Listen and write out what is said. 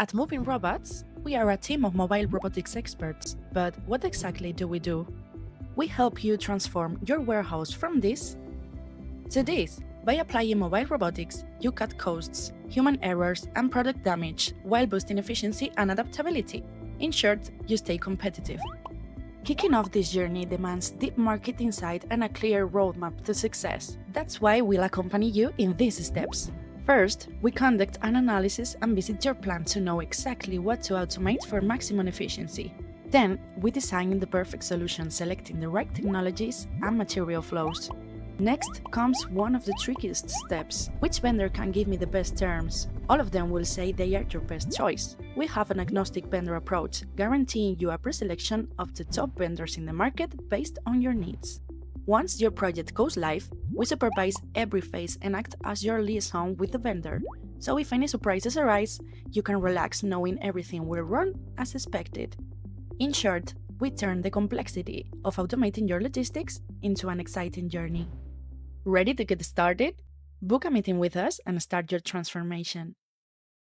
At Moving Robots, we are a team of mobile robotics experts. But what exactly do we do? We help you transform your warehouse from this to this. By applying mobile robotics, you cut costs, human errors, and product damage while boosting efficiency and adaptability. In short, you stay competitive. Kicking off this journey demands deep market insight and a clear roadmap to success. That's why we'll accompany you in these steps. First, we conduct an analysis and visit your plant to know exactly what to automate for maximum efficiency. Then, we design the perfect solution, selecting the right technologies and material flows. Next comes one of the trickiest steps: which vendor can give me the best terms? All of them will say they are your best choice. We have an agnostic vendor approach, guaranteeing you a pre-selection of the top vendors in the market based on your needs. Once your project goes live, we supervise every phase and act as your liaison with the vendor. So if any surprises arise, you can relax knowing everything will run as expected. In short, we turn the complexity of automating your logistics into an exciting journey. Ready to get started? Book a meeting with us and start your transformation.